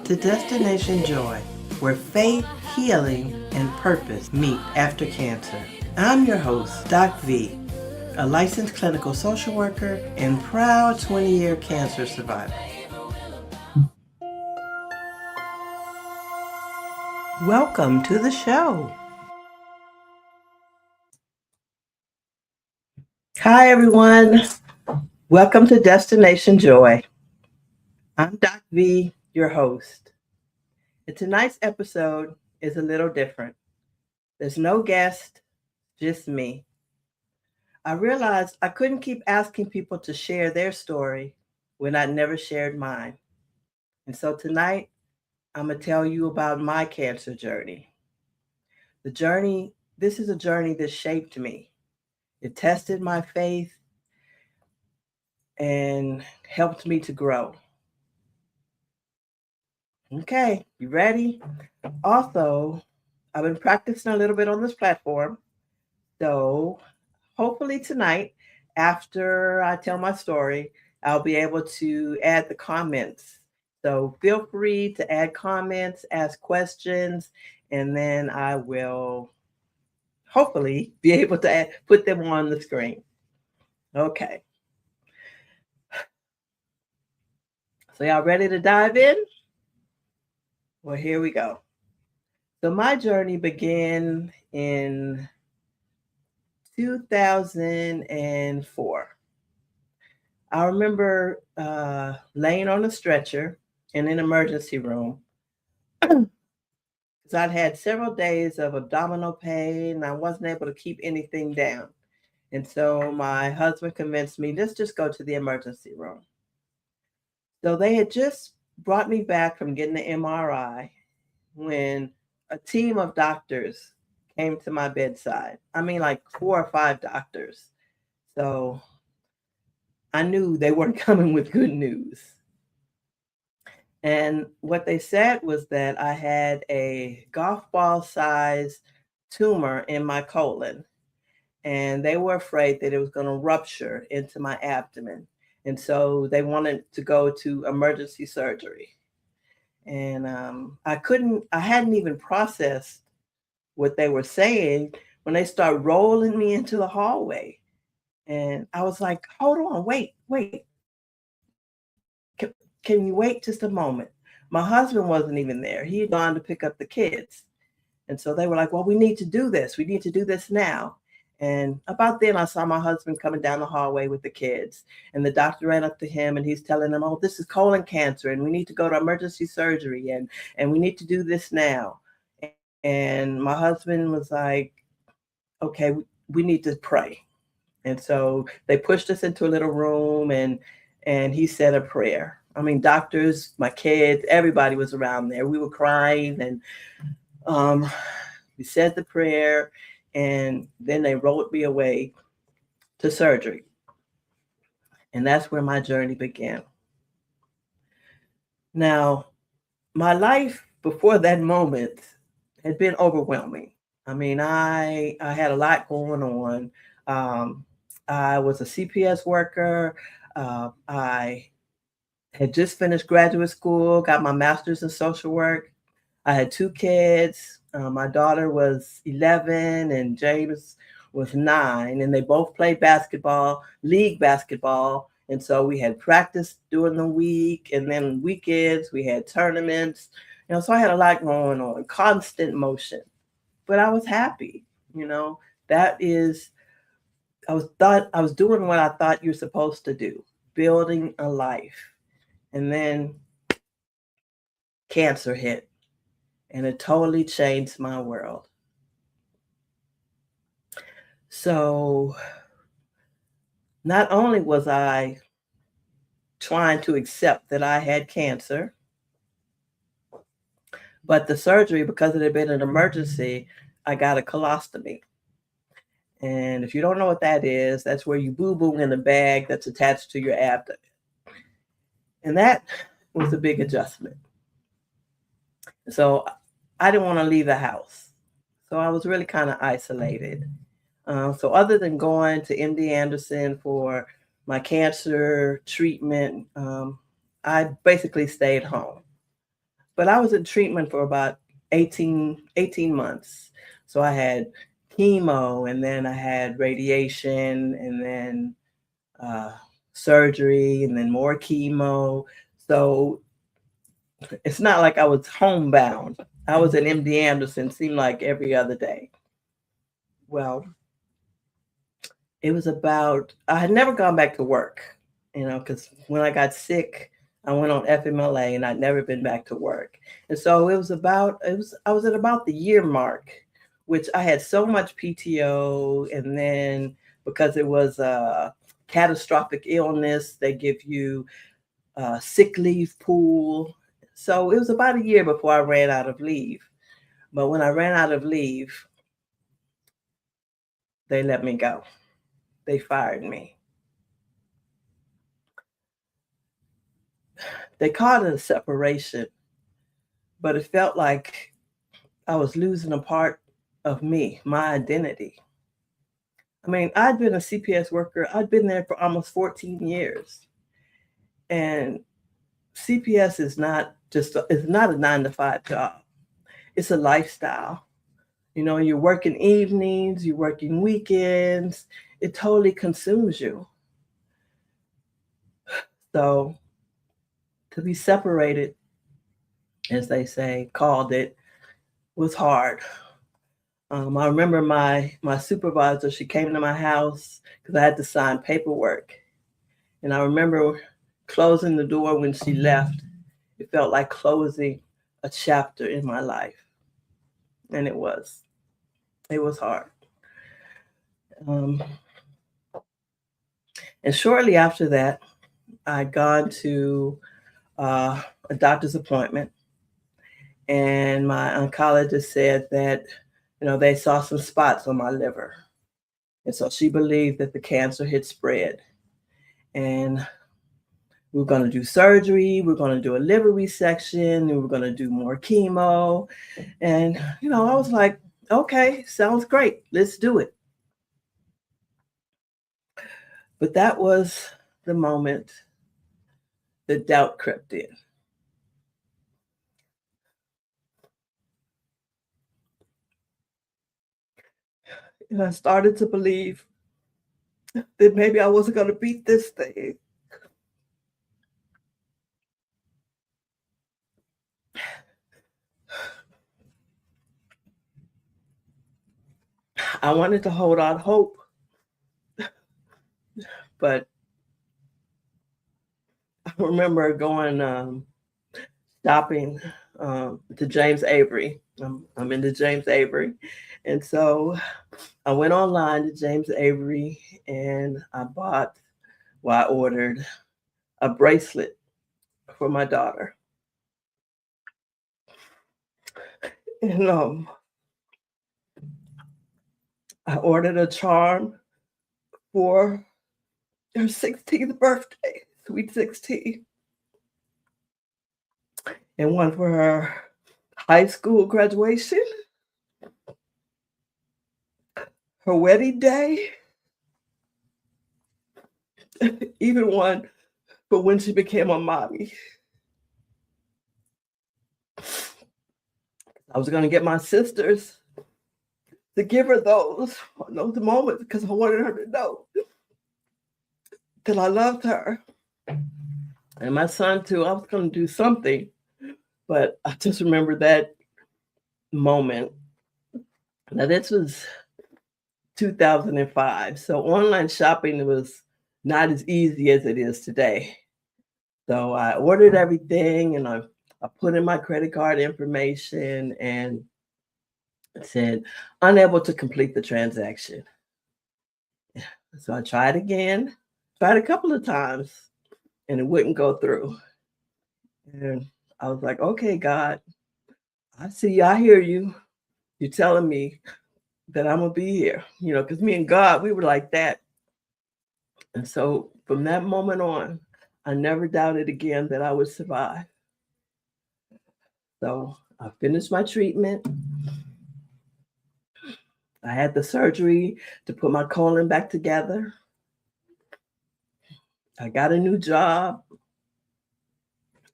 to Destination Joy, where faith, healing, and purpose meet after cancer. I'm your host, Doc V, a licensed clinical social worker and proud 20-year cancer survivor. Welcome to the show. Hi, everyone. Welcome to Destination Joy. I'm Doc V, your host. And tonight's episode is a little different. There's no guest, just me. I realized I couldn't keep asking people to share their story when I'd never shared mine. And so tonight, I'm going to tell you about my cancer journey. This is a journey that shaped me. It tested my faith and helped me to grow. Okay, you ready? Also, I've been practicing a little bit on this platform. So hopefully tonight, after I tell my story, I'll be able to add the comments. So feel free to add comments, ask questions, and then I will hopefully be able to put them on the screen. Okay. So y'all ready to dive in? Well, here we go. So my journey began in 2004. I remember laying on a stretcher in an emergency room because I'd had several days of abdominal pain and I wasn't able to keep anything down. And so my husband convinced me, let's just go to the emergency room. So they had just brought me back from getting the MRI when a team of doctors came to my bedside. I mean, like 4 or 5 doctors. So I knew they weren't coming with good news. And what they said was that I had a golf ball size tumor in my colon. And they were afraid that it was going to rupture into my abdomen. And so they wanted to go to emergency surgery. And I hadn't even processed what they were saying when they started rolling me into the hallway. And I was like, hold on, wait. Can you wait just a moment? My husband wasn't even there. He had gone to pick up the kids. And so they were like, well, we need to do this. We need to do this now. And about then, I saw my husband coming down the hallway with the kids. And the doctor ran up to him and he's telling them, oh, this is colon cancer and we need to go to emergency surgery and we need to do this now. And my husband was like, okay, we need to pray. And so they pushed us into a little room and he said a prayer. I mean, doctors, my kids, everybody was around there. We were crying and we said the prayer and then they rolled me away to surgery. And that's where my journey began. Now, my life before that moment had been overwhelming. I mean, I had a lot going on. I was a CPS worker. I had just finished graduate school, got my master's in social work. I had 2 kids. My daughter was 11 and James was 9, and they both played basketball, league basketball. And so we had practice during the week, and then weekends we had tournaments. So I had a lot going on, constant motion. But I was happy. That is, I was doing what I thought you're supposed to do, building a life. And then cancer hit. And it totally changed my world. So not only was I trying to accept that I had cancer, but the surgery, because it had been an emergency, I got a colostomy. And if you don't know what that is, that's where you boo-boo in a bag that's attached to your abdomen. And that was a big adjustment. So I didn't want to leave the house. So I was really kind of isolated. So other than going to MD Anderson for my cancer treatment, I basically stayed home. but I was in treatment for about 18 months. So I had chemo, and then I had radiation, and then uh, surgery, and then more chemo. So it's not like I was homebound. I was at MD Anderson, seemed like every other day. Well, it was about, I had never gone back to work, because when I got sick, I went on FMLA and I'd never been back to work. And so I was at about the year mark, which I had so much PTO. And then because it was a catastrophic illness, they give you a sick leave pool. So it was about a year before I ran out of leave. But when I ran out of leave, they let me go. They fired me. They called it a separation, but it felt like I was losing a part of me, my identity. I mean, I'd been a CPS worker, I'd been there for almost 14 years. And CPS is not it's not a 9 to 5 job. It's a lifestyle. You're working evenings, you're working weekends. It totally consumes you. So to be separated, as they say, called it, was hard. I remember my supervisor, she came to my house because I had to sign paperwork. And I remember closing the door when she left. It felt like closing a chapter in my life. And it was hard. And shortly after that, I'd gone to a doctor's appointment. And my oncologist said that, they saw some spots on my liver. And so she believed that the cancer had spread. And we were going to do surgery. We are going to do a liver resection. And we were going to do more chemo. And, I was like, okay, sounds great. Let's do it. But that was the moment the doubt crept in. And I started to believe that maybe I wasn't going to beat this thing. I wanted to hold out hope, but I remember going stopping to James Avery. I'm into James Avery, and so I went online to James Avery and I ordered a bracelet for my daughter, and I ordered a charm for her 16th birthday, sweet 16, and one for her high school graduation, her wedding day, even one for when she became a mommy. I was going to get my sisters to give her those moments because I wanted her to know that I loved her. And my son too, I was going to do something, but I just remember that moment. Now this was 2005, so online shopping was not as easy as it is today. So I ordered everything and I put in my credit card information and it said unable to complete the transaction. So I tried again, tried a couple of times, and it wouldn't go through. And I was like, okay, God, I see you, I hear you. You're telling me that I'm gonna be here, because me and God, we were like that. And so from that moment on, I never doubted again that I would survive. So I finished my treatment. I had the surgery to put my colon back together. I got a new job.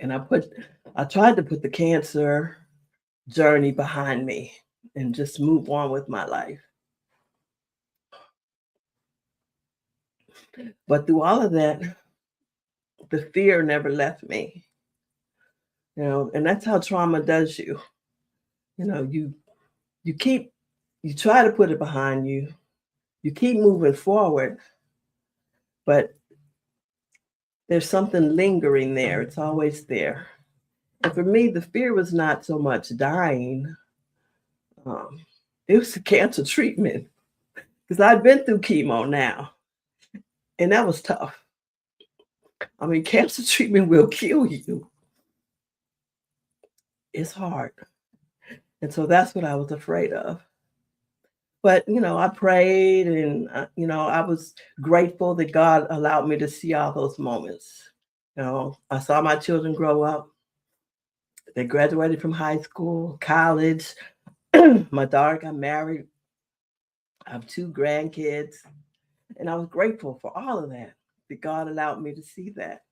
And I tried to put the cancer journey behind me and just move on with my life. But through all of that, the fear never left me, and that's how trauma does you. You know, you keep you try to put it behind you, you keep moving forward, but there's something lingering there. It's always there. And for me, the fear was not so much dying, um, it was the cancer treatment because I'd been through chemo now, and that was tough. I mean, cancer treatment will kill you. It's hard. And so that's what I was afraid of. But, I prayed and, I was grateful that God allowed me to see all those moments. I saw my children grow up. They graduated from high school, college. My daughter got married. I have 2 grandkids. And I was grateful for all of that God allowed me to see that.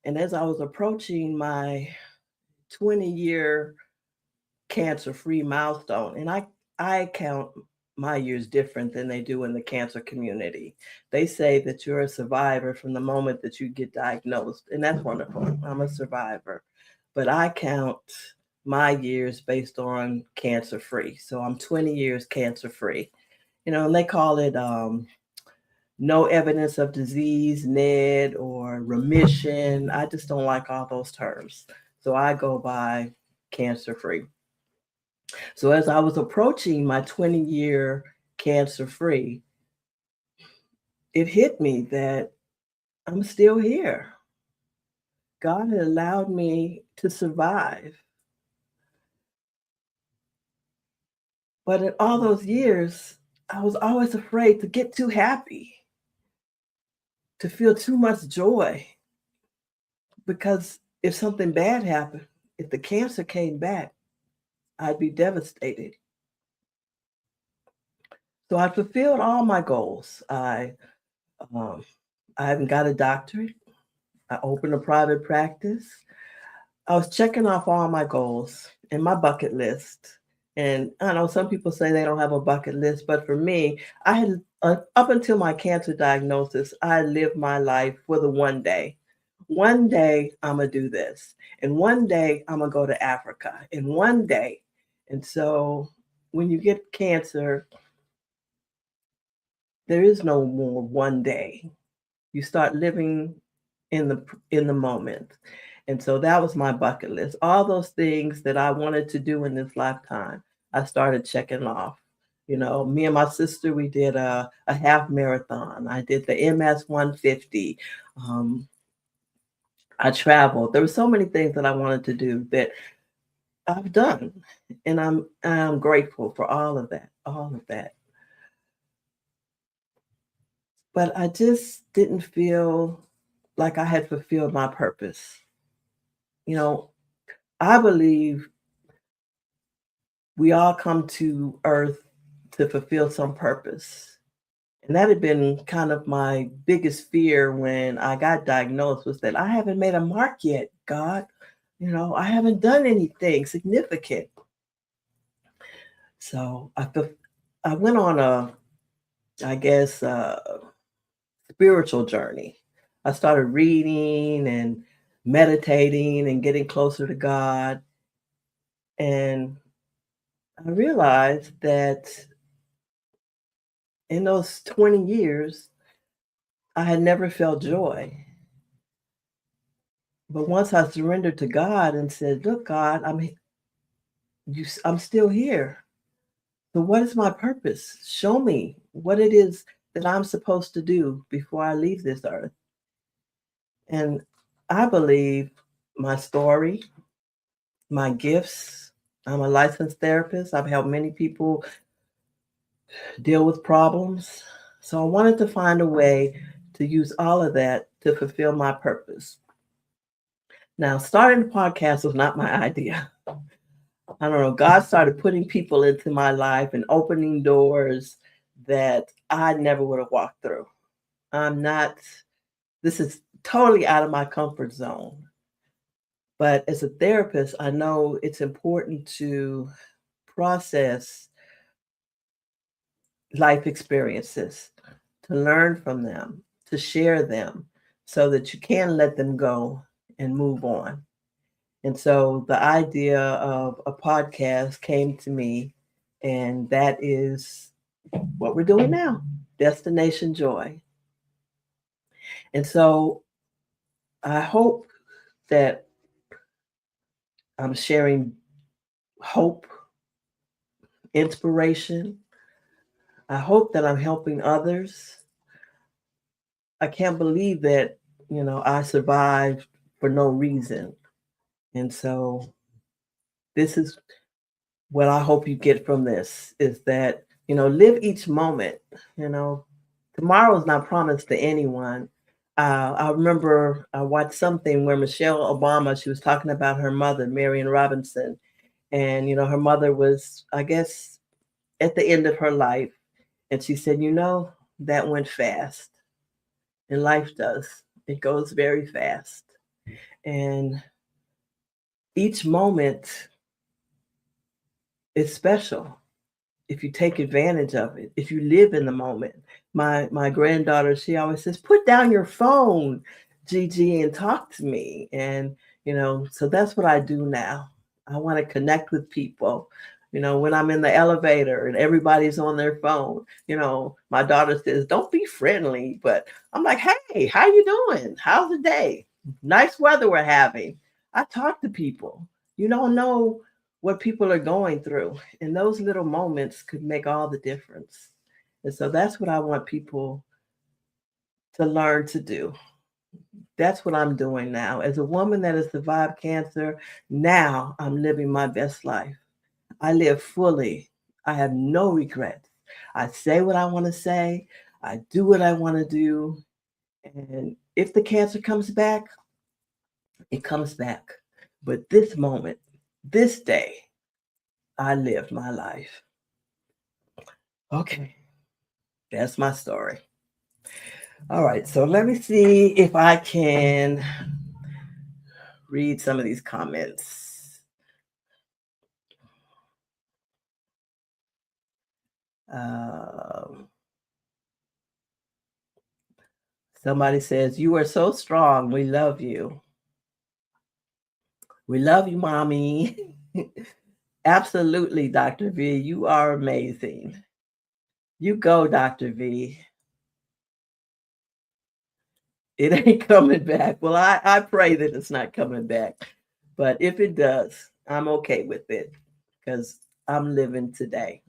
And as I was approaching my 20-year cancer-free milestone, and I count my years different than they do in the cancer community. They say that you're a survivor from the moment that you get diagnosed, and that's wonderful. I'm a survivor. But I count my years based on cancer-free. So I'm 20 years cancer-free. And they call it no evidence of disease, NED, or remission. I just don't like all those terms. So I go by cancer-free. So as I was approaching my 20-year cancer-free, it hit me that I'm still here. God had allowed me to survive. But in all those years, I was always afraid to get too happy, to feel too much joy. Because if something bad happened, if the cancer came back, I'd be devastated. So I fulfilled all my goals. I haven't got a doctorate. I opened a private practice. I was checking off all my goals and my bucket list. And I know some people say they don't have a bucket list, but for me, I had up until my cancer diagnosis, I lived my life for the one day. One day I'm gonna do this, and one day I'm gonna go to Africa, and one day. And so when you get cancer, there is no more one day. You start living in the moment. And so that was my bucket list. All those things that I wanted to do in this lifetime, I started checking off. Me and my sister, we did a half marathon. I did the MS 150. I traveled. There were so many things that I wanted to do that I've done. And I'm grateful for all of that, all of that. But I just didn't feel like I had fulfilled my purpose. I believe we all come to earth to fulfill some purpose. And that had been kind of my biggest fear when I got diagnosed, was that I haven't made a mark yet, God. I haven't done anything significant. So I went on I guess, spiritual journey. I started reading and meditating and getting closer to God. And I realized that in those 20 years, I had never felt joy. But once I surrendered to God and said, "Look, God, I'm still here. So what is my purpose? Show me what it is that I'm supposed to do before I leave this earth." And I believe my story, my gifts. I'm a licensed therapist. I've helped many people deal with problems. So I wanted to find a way to use all of that to fulfill my purpose. Now, starting the podcast was not my idea. I don't know. God started putting people into my life and opening doors that I never would have walked through. I'm not, this is totally out of my comfort zone. But as a therapist, I know it's important to process life experiences, to learn from them, to share them so that you can let them go and move on. And so the idea of a podcast came to me, and that is what we're doing now, Destination Joy. And so I hope that I'm sharing hope, inspiration. I hope that I'm helping others. I can't believe that, I survived for no reason. And so this is what I hope you get from this is that, live each moment, you know, tomorrow is not promised to anyone. I remember I watched something where Michelle Obama, she was talking about her mother, Marion Robinson. And, her mother was, I guess, at the end of her life. And she said, that went fast. And life does. It goes very fast. And each moment is special if you take advantage of it, if you live in the moment. My granddaughter, she always says, "Put down your phone, Gigi, and talk to me." And so that's what I do now. I want to connect with people. When I'm in the elevator and everybody's on their phone, my daughter says, "Don't be friendly," but I'm like, "Hey, how you doing? How's the day? Nice weather we're having." I talk to people. You don't know what people are going through. And those little moments could make all the difference. And so that's what I want people to learn to do. That's what I'm doing now. As a woman that has survived cancer, now I'm living my best life. I live fully. I have no regrets. I say what I want to say. I do what I want to do. And if the cancer comes back, it comes back. But this moment, this day, I lived my life. Okay. That's my story. All right, so let me see if I can read some of these comments. Um, Somebody says, "You are so strong. We love you." We love you, mommy. Absolutely, Dr. V. You are amazing. You go, Dr. V. It ain't coming back. Well, I pray that it's not coming back. But if it does, I'm okay with it because I'm living today.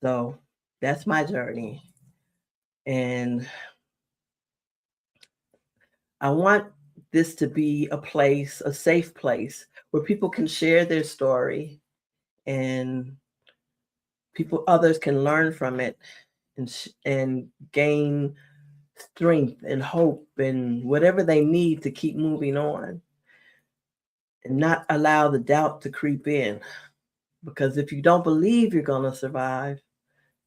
So that's my journey. And I want this to be a place, a safe place where people can share their story and others can learn from it and gain strength and hope and whatever they need to keep moving on and not allow the doubt to creep in. Because if you don't believe you're going to survive,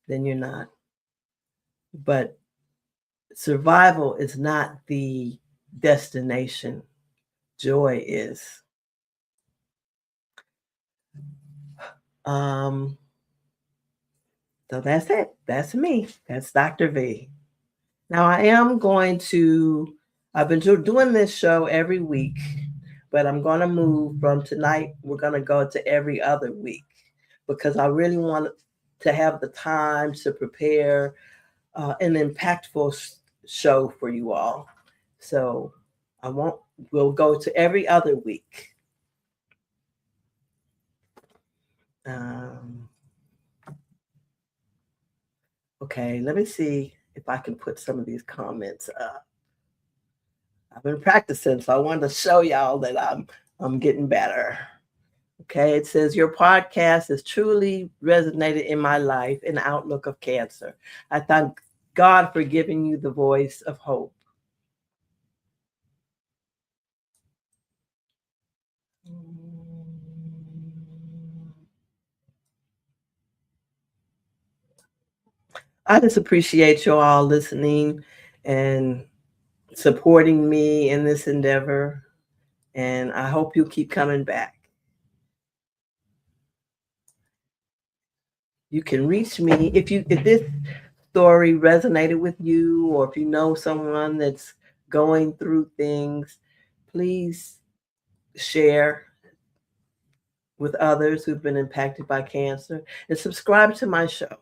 then you're not. But survival is not the destination, joy is. Um, so that's it. That's me. That's Dr. V. Now I am going to, I've been doing this show every week, but I'm going to move from tonight. We're going to go to every other week because I really want to have the time to prepare an impactful show for you all. So I won't, we'll go to every other week. Um, okay, let me see if I can put some of these comments up. I've been practicing, so I wanted to show y'all that I'm getting better. Okay, it says your podcast has truly resonated in my life and outlook of cancer. I thank God for giving you the voice of hope. I just appreciate you all listening and supporting me in this endeavor. And I hope you'll keep coming back. You can reach me if this story resonated with you, or if you know someone that's going through things, please share with others who've been impacted by cancer and subscribe to my show.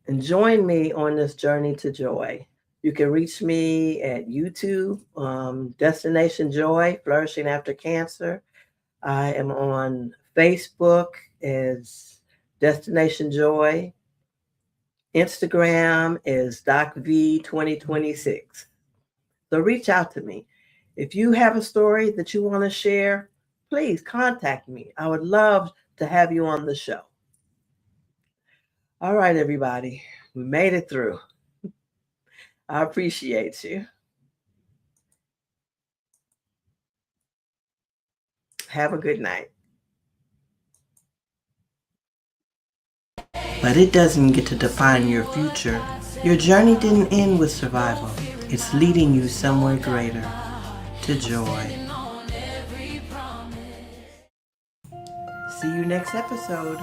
And join me on this journey to joy. You can reach me at YouTube, Destination Joy, Flourishing After Cancer. I am on Facebook as Destination Joy. Instagram is DocV2026. So reach out to me. If you have a story that you want to share, please contact me. I would love to have you on the show. All right, everybody. We made it through. I appreciate you. Have a good night. But it doesn't get to define your future. Your journey didn't end with survival. It's leading you somewhere greater, to joy. See you next episode.